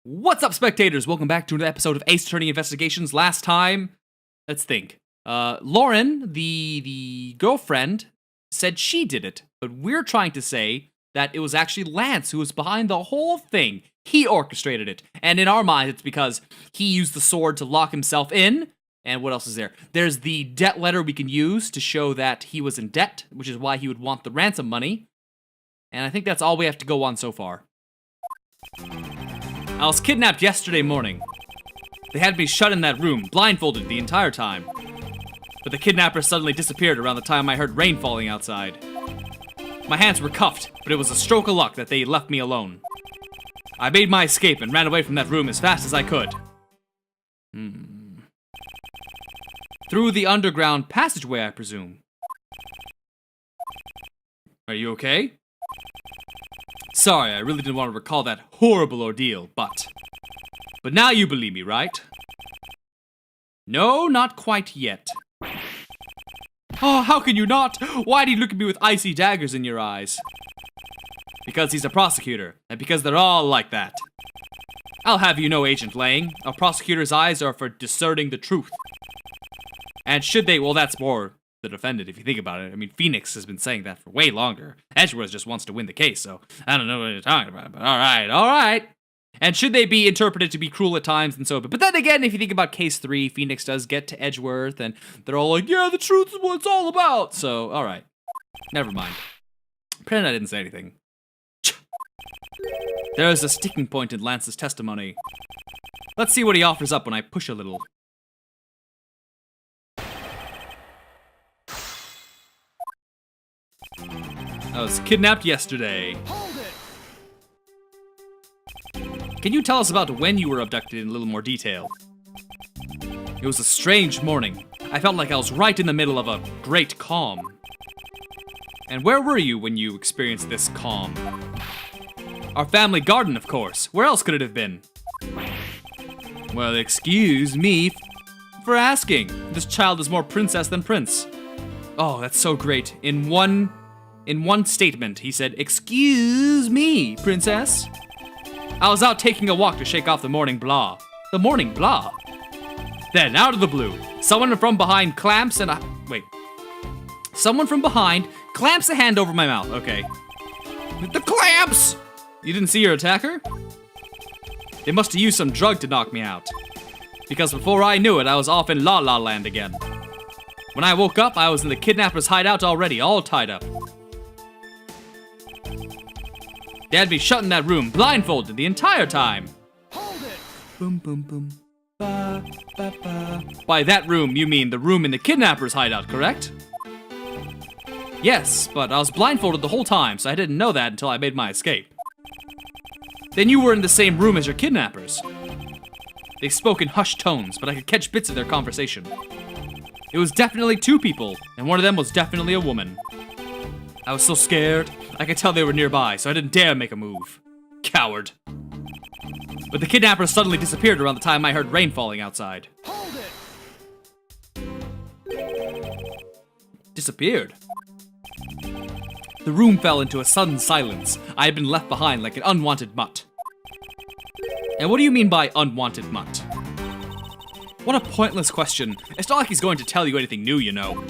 What's up, spectators? Welcome back to another episode of Ace Attorney Investigations. Last time, let's think. Lauren, the girlfriend, said she did it, but we're trying to say that it was actually Lance who was behind the whole thing. He orchestrated it, and in our mind, it's because he used the sword to lock himself in. And what else is there? There's the debt letter we can use to show that he was in debt, which is why he would want the ransom money. And I think that's all we have to go on so far. I was kidnapped yesterday morning. They had me shut in that room, blindfolded the entire time. But the kidnapper suddenly disappeared around the time I heard rain falling outside. My hands were cuffed, but it was a stroke of luck that they left me alone. I made my escape and ran away from that room as fast as I could. Through the underground passageway, I presume. Are you okay? Sorry, I really didn't want to recall that horrible ordeal, but now you believe me, right? No, not quite yet. Oh, how can you not? Why do you look at me with icy daggers in your eyes? Because he's a prosecutor, and because they're all like that. I'll have you know, Agent Lang, a prosecutor's eyes are for discerning the truth. And should they, well, that's more the defendant, if you think about it. I mean, Phoenix has been saying that for way longer. Edgeworth just wants to win the case, so I don't know what you're talking about, but alright. And should they be interpreted to be cruel at times and so, but then again, if you think about case 3, Phoenix does get to Edgeworth, and they're all like, yeah, the truth is what it's all about, so, alright. Never mind. Pretend I didn't say anything. There's a sticking point in Lance's testimony. Let's see what he offers up when I push a little. I was kidnapped yesterday. Hold it. Can you tell us about when you were abducted in a little more detail? It was a strange morning. I felt like I was right in the middle of a great calm. And where were you when you experienced this calm? Our family garden, of course. Where else could it have been? Well, excuse me for asking. This child is more princess than prince. Oh, that's so great. In one statement, he said, "Excuse me, princess." I was out taking a walk to shake off the morning blah. The morning blah? Then, out of the blue, someone from behind clamps a hand over my mouth. Okay. The clamps! You didn't see your attacker? They must have used some drug to knock me out. Because before I knew it, I was off in La La Land again. When I woke up, I was in the kidnapper's hideout already, all tied up. They had me shut in that room, blindfolded the entire time. Hold it. Boom, boom, boom. Ba, ba, ba. By that room, you mean the room in the kidnapper's hideout, correct? Yes, but I was blindfolded the whole time, so I didn't know that until I made my escape. Then you were in the same room as your kidnappers. They spoke in hushed tones, but I could catch bits of their conversation. It was definitely 2 people, and one of them was definitely a woman. I was so scared. I could tell they were nearby, so I didn't dare make a move. Coward. But the kidnapper suddenly disappeared around the time I heard rain falling outside. Hold it. Disappeared. The room fell into a sudden silence. I had been left behind like an unwanted mutt. And what do you mean by unwanted mutt? What a pointless question. It's not like he's going to tell you anything new, you know.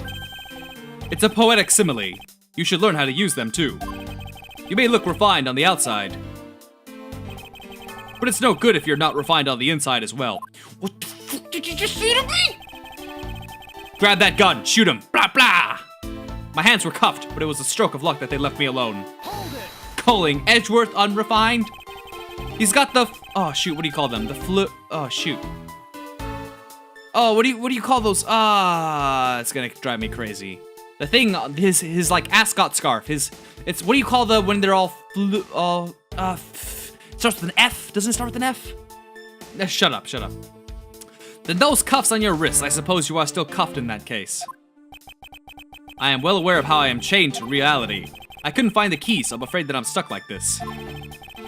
It's a poetic simile. You should learn how to use them, too. You may look refined on the outside, but it's no good if you're not refined on the inside as well. What the fuck did you just say to me? Grab that gun, shoot him, blah blah! My hands were cuffed, but it was a stroke of luck that they left me alone. Hold it. Calling Edgeworth unrefined? He's got the, oh shoot, what do you call them? Oh shoot. Oh, what do you call those? It's gonna drive me crazy. The thing, his like ascot scarf, it's, what do you call when they're all starts with an F, doesn't it start with an F? Shut up. Then those cuffs on your wrists, I suppose you are still cuffed in that case. I am well aware of how I am chained to reality. I couldn't find the key, so I'm afraid that I'm stuck like this.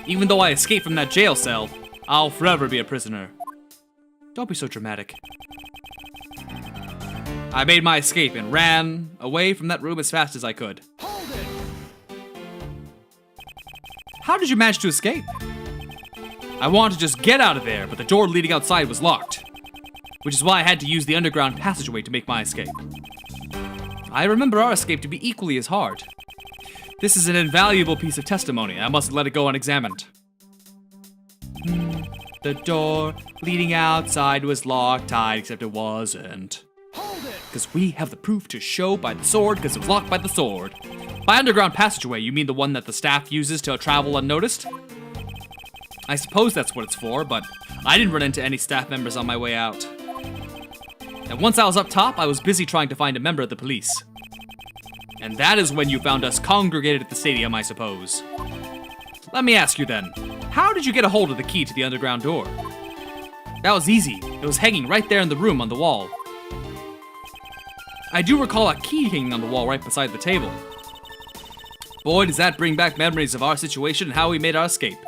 Even though I escaped from that jail cell, I'll forever be a prisoner. Don't be so dramatic. I made my escape and ran away from that room as fast as I could. Hold it. How did you manage to escape? I wanted to just get out of there, but the door leading outside was locked, which is why I had to use the underground passageway to make my escape. I remember our escape to be equally as hard. This is an invaluable piece of testimony. I must let it go unexamined. The door leading outside was locked tight, except it wasn't. Because we have the proof to show by the sword, because it was locked by the sword. By underground passageway, you mean the one that the staff uses to travel unnoticed? I suppose that's what it's for, but I didn't run into any staff members on my way out. And once I was up top, I was busy trying to find a member of the police. And that is when you found us congregated at the stadium, I suppose. Let me ask you then, how did you get a hold of the key to the underground door? That was easy. It was hanging right there in the room on the wall. I do recall a key hanging on the wall right beside the table. Boy, does that bring back memories of our situation and how we made our escape.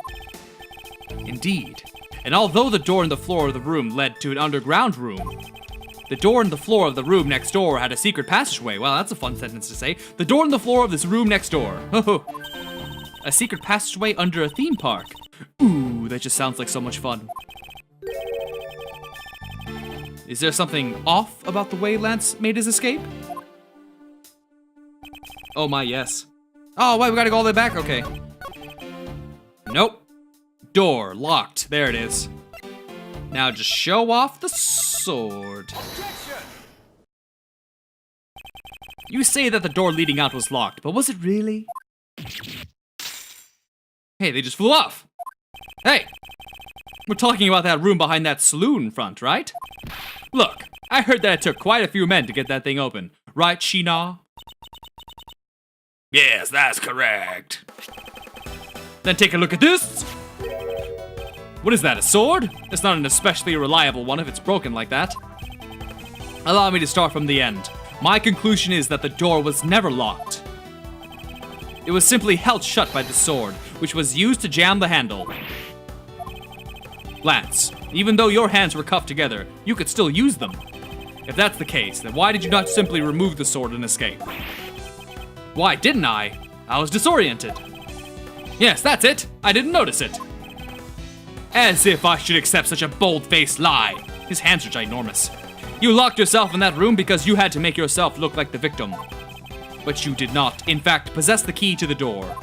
Indeed. And although the door in the floor of the room led to an underground room, the door in the floor of the room next door had a secret passageway. Well, that's a fun sentence to say. The door in the floor of this room next door. A secret passageway under a theme park. Ooh, that just sounds like so much fun. Is there something off about the way Lance made his escape? Oh my, yes. Oh, wait, we gotta go all the way back? Okay. Nope. Door locked. There it is. Now just show off the sword. You say that the door leading out was locked, but was it really? Hey, they just flew off. Hey! We're talking about that room behind that saloon front, right? Look, I heard that it took quite a few men to get that thing open. Right, Sheena? Yes, that's correct. Then take a look at this. What is that, a sword? It's not an especially reliable one if it's broken like that. Allow me to start from the end. My conclusion is that the door was never locked. It was simply held shut by the sword, which was used to jam the handle. Lance, even though your hands were cuffed together, you could still use them. If that's the case, then why did you not simply remove the sword and escape? Why didn't I? I was disoriented. Yes, that's it. I didn't notice it. As if I should accept such a bold-faced lie. His hands are ginormous. You locked yourself in that room because you had to make yourself look like the victim. But you did not, in fact, possess the key to the door.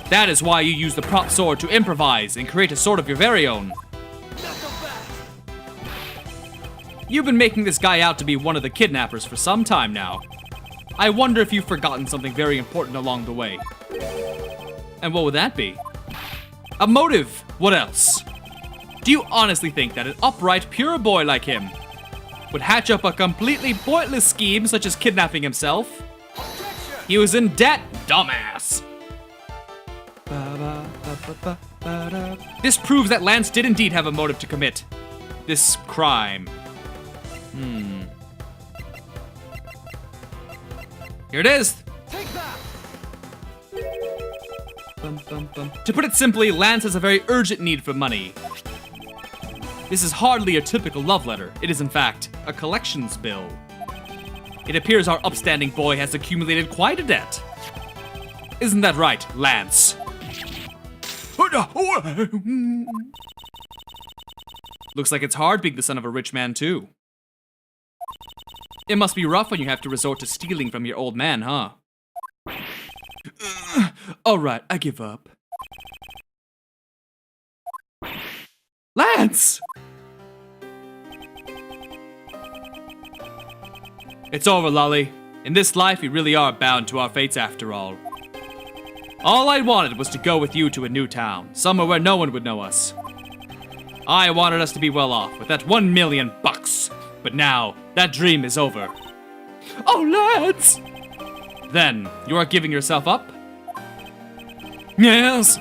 That is why you used the prop sword to improvise and create a sword of your very own. You've been making this guy out to be one of the kidnappers for some time now. I wonder if you've forgotten something very important along the way. And what would that be? A motive! What else? Do you honestly think that an upright, pure boy like him would hatch up a completely pointless scheme such as kidnapping himself? He was in debt, dumbass! This proves that Lance did indeed have a motive to commit this crime. Here it is! Take that! To put it simply, Lance has a very urgent need for money. This is hardly a typical love letter. It is, in fact, a collections bill. It appears our upstanding boy has accumulated quite a debt. Isn't that right, Lance? Looks like it's hard being the son of a rich man, too. It must be rough when you have to resort to stealing from your old man, huh? Alright, I give up. Lance! It's over, Lolly. In this life, we really are bound to our fates after all. All I wanted was to go with you to a new town, somewhere where no one would know us. I wanted us to be well off with that $1 million bucks, but now that dream is over. Oh, Lance! Then, you are giving yourself up? Yes,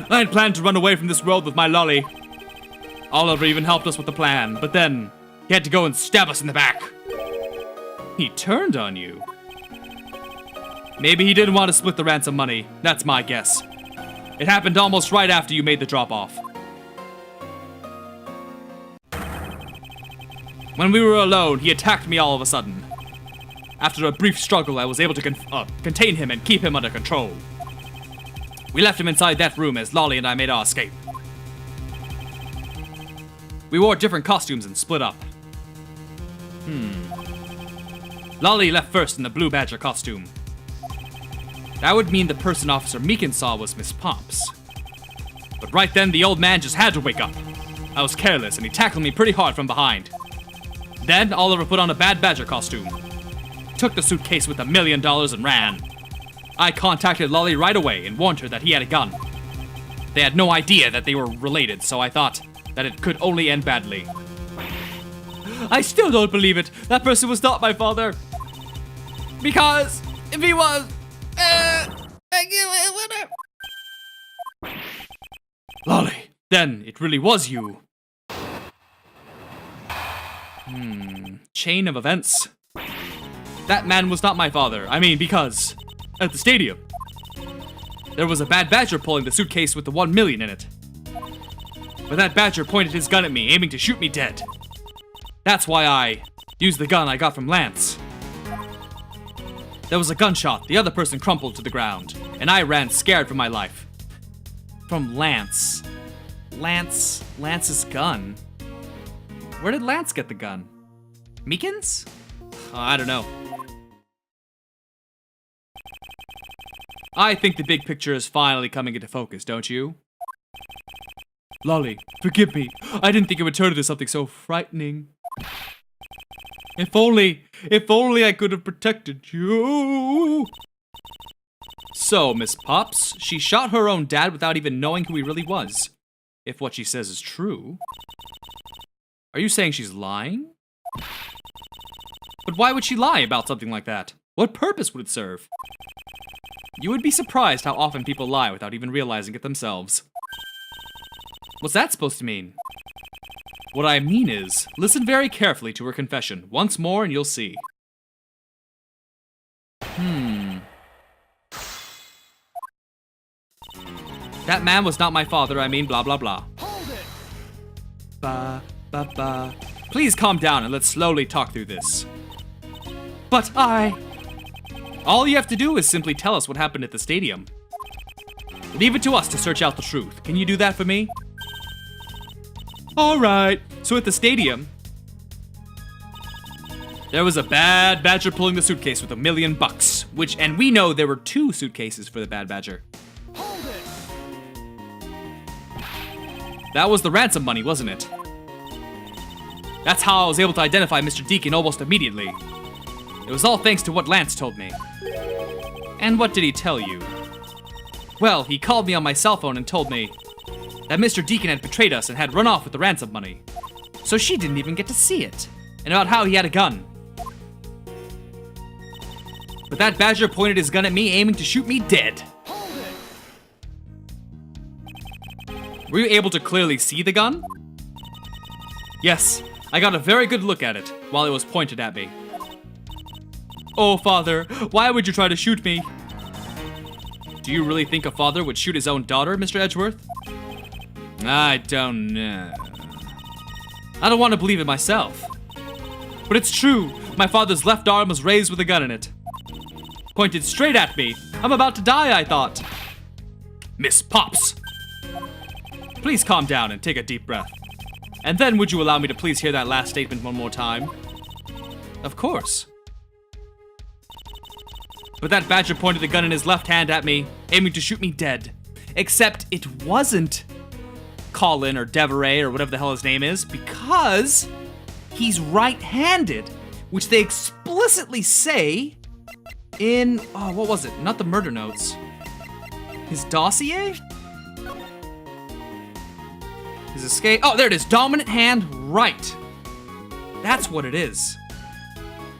I had planned to run away from this world with my lolly. Oliver even helped us with the plan, but then he had to go and stab us in the back. He turned on you. Maybe he didn't want to split the ransom money. That's my guess. It happened almost right after you made the drop-off. When we were alone, he attacked me all of a sudden. After a brief struggle, I was able to contain him and keep him under control. We left him inside that room as Lolly and I made our escape. We wore different costumes and split up. Lolly left first in the Blue Badger costume. That would mean the person Officer Meekin saw was Miss Pops. But right then, the old man just had to wake up. I was careless, and he tackled me pretty hard from behind. Then, Oliver put on a Bad Badger costume. Took the suitcase with $1 million and ran. I contacted Lolly right away and warned her that he had a gun. They had no idea that they were related, so I thought that it could only end badly. I still don't believe it. That person was not my father. Because if he was, whatever. Lolly, then it really was you. Chain of events. That man was not my father. I mean, because at the stadium, there was a Bad Badger pulling the suitcase with the 1 million in it. But that badger pointed his gun at me, aiming to shoot me dead. That's why I used the gun I got from Lance. There was a gunshot, the other person crumpled to the ground, and I ran scared for my life. From Lance. Lance's gun? Where did Lance get the gun? Meekin's? I don't know. I think the big picture is finally coming into focus, don't you? Lolly, forgive me. I didn't think it would turn into something so frightening. If only I could have protected you. So, Miss Pops, she shot her own dad without even knowing who he really was. If what she says is true. Are you saying she's lying? But why would she lie about something like that? What purpose would it serve? You would be surprised how often people lie without even realizing it themselves. What's that supposed to mean? What I mean is, listen very carefully to her confession once more and you'll see. That man was not my father, I mean blah blah blah. Hold it! Ba, ba, ba. Please calm down and let's slowly talk through this. But all you have to do is simply tell us what happened at the stadium. Leave it to us to search out the truth. Can you do that for me? Alright, so at the stadium, there was a Bad Badger pulling the suitcase with $1 million, and we know there were 2 suitcases for the Bad Badger. Hold it! That was the ransom money, wasn't it? That's how I was able to identify Mr. Deacon almost immediately. It was all thanks to what Lance told me. And what did he tell you? Well, he called me on my cell phone and told me that Mr. Deacon had betrayed us and had run off with the ransom money. So she didn't even get to see it. And about how he had a gun. But that badger pointed his gun at me, aiming to shoot me dead. Hold it! Were you able to clearly see the gun? Yes, I got a very good look at it while it was pointed at me. Oh, Father, why would you try to shoot me? Do you really think a father would shoot his own daughter, Mr. Edgeworth? I don't know. I don't want to believe it myself. But it's true. My father's left arm was raised with a gun in it. Pointed straight at me. I'm about to die, I thought. Miss Pops! Please calm down and take a deep breath. And then would you allow me to please hear that last statement one more time? Of course. But that badger pointed the gun in his left hand at me, aiming to shoot me dead. Except it wasn't Colin or Deveray or whatever the hell his name is, because he's right-handed, which they explicitly say in, what was it? Not the murder notes. His dossier? His escape, there it is, dominant hand right. That's what it is.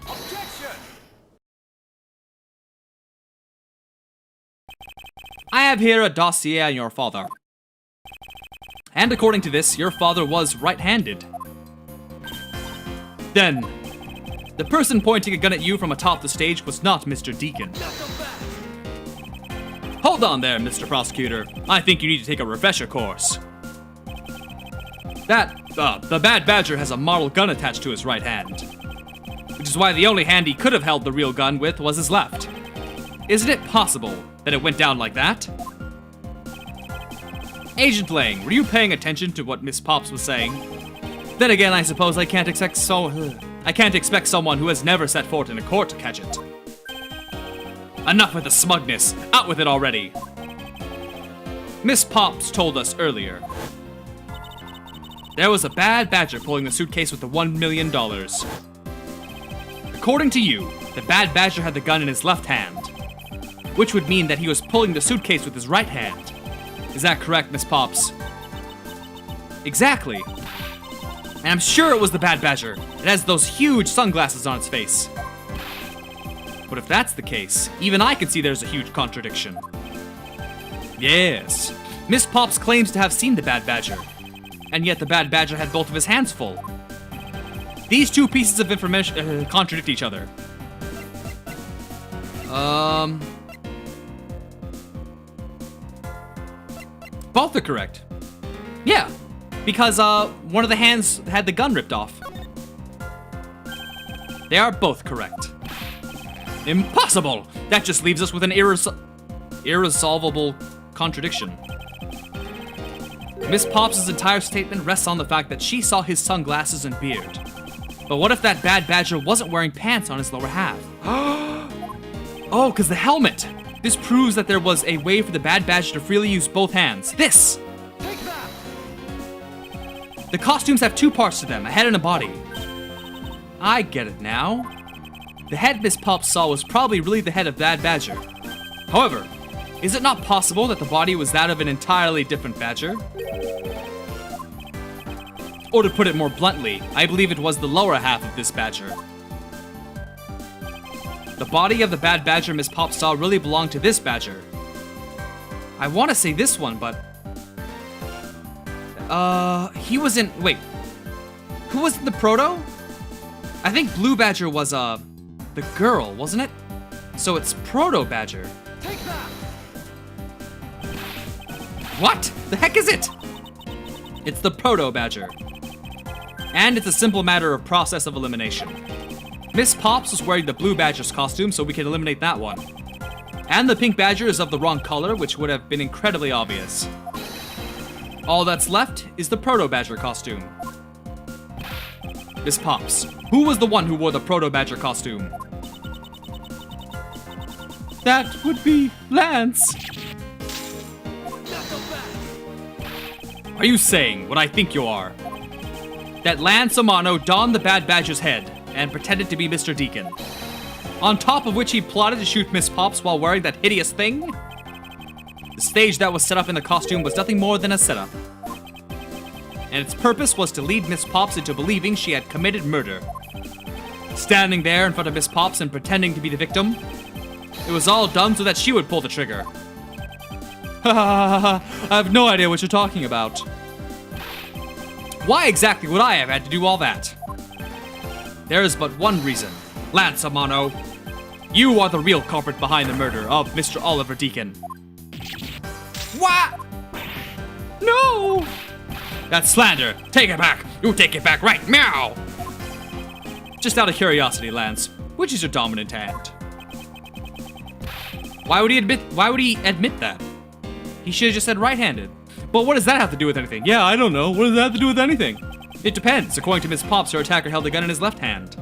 Objection! I have here a dossier on your father. And according to this, your father was right-handed. Then, the person pointing a gun at you from atop the stage was not Mr. Deacon. Hold on there, Mr. Prosecutor. I think you need to take a refresher course. The Bad Badger has a model gun attached to his right hand. Which is why the only hand he could have held the real gun with was his left. Isn't it possible that it went down like that? Agent Lang, were you paying attention to what Miss Pops was saying? Then again, I suppose I can't expect someone who has never set foot in a court to catch it. Enough with the smugness. Out with it already. Miss Pops told us earlier. There was a bad badger pulling the suitcase with the $1 million. According to you, the bad badger had the gun in his left hand, which would mean that he was pulling the suitcase with his right hand. Is that correct, Miss Pops? Exactly. And I'm sure it was the bad badger. It has those huge sunglasses on its face. But if that's the case, even I can see there's a huge contradiction. Yes, Miss Pops claims to have seen the bad badger, and yet the bad badger had both of his hands full. These two pieces of information contradict each other. Both are correct. Yeah, because one of the hands had the gun ripped off. They are both correct. Impossible! That just leaves us with an irresolvable contradiction. Miss Pops' entire statement rests on the fact that she saw his sunglasses and beard. But what if that bad badger wasn't wearing pants on his lower half? Oh, because the helmet! This proves that there was a way for the bad badger to freely use both hands. This! Take that! The costumes have two parts to them, a head and a body. I get it now. The head Miss Pops saw was probably really the head of Bad Badger. However, is it not possible that the body was that of an entirely different badger? Or to put it more bluntly, I believe it was the lower half of this badger. The body of the bad badger Miss Pops saw really belonged to this badger. I want to say this one, but... he was in... Wait. Who was in the proto? I think Blue Badger was, the girl, wasn't it? So it's Proto Badger. Take that! What? The heck is it? It's the Proto Badger. And it's a simple matter of process of elimination. Miss Pops was wearing the Blue Badger's costume, so we can eliminate that one. And the Pink Badger is of the wrong color, which would have been incredibly obvious. All that's left is the Proto Badger costume. Miss Pops, who was the one who wore the Proto Badger costume? That would be Lance. Are you saying what I think you are? That Lance Amano donned the Bad Badger's head and pretended to be Mr. Deacon, on top of which he plotted to shoot Miss Pops while wearing that hideous thing? The stage that was set up in the costume was nothing more than a setup. And its purpose was to lead Miss Pops into believing she had committed murder. Standing there in front of Miss Pops and pretending to be the victim, it was all done so that she would pull the trigger. Ha ha ha, I have no idea what you're talking about. Why exactly would I have had to do all that? There is but one reason. Lance Amano, you are the real culprit behind the murder of Mr. Oliver Deacon. What? No! That's slander. Take it back. You take it back right now. Just out of curiosity, Lance, which is your dominant hand? Why would he admit that? He should have just said right-handed. But what does that have to do with anything? Yeah, I don't know. What does that have to do with anything? It depends. According to Miss Pops, her attacker held the gun in his left hand.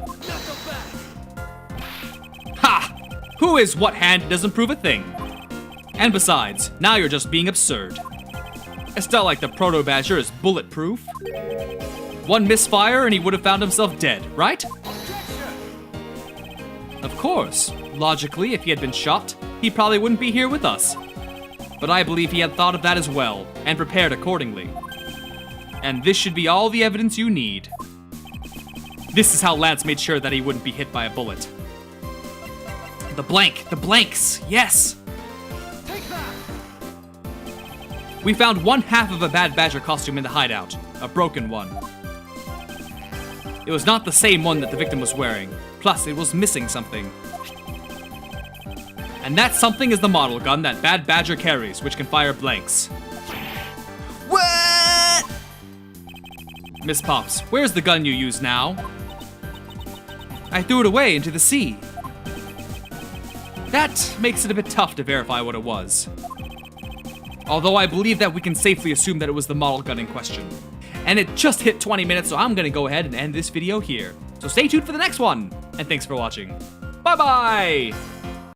Ha! Who is what hand doesn't prove a thing. And besides, now you're just being absurd. It's not like the Proto Badger is bulletproof. One misfire and he would have found himself dead, right? Of course. Logically, if he had been shot, he probably wouldn't be here with us. But I believe he had thought of that as well, and prepared accordingly. And this should be all the evidence you need. This is how Lance made sure that he wouldn't be hit by a bullet. The blanks, yes! We found one half of a Bad Badger costume in the hideout, a broken one. It was not the same one that the victim was wearing, plus it was missing something. And that something is the model gun that Bad Badger carries, which can fire blanks. What? Miss Pops, where's the gun you use now? I threw it away into the sea. That makes it a bit tough to verify what it was. Although I believe that we can safely assume that it was the model gun in question. And it just hit 20 minutes, so I'm gonna go ahead and end this video here. So stay tuned for the next one, and thanks for watching. Bye-bye!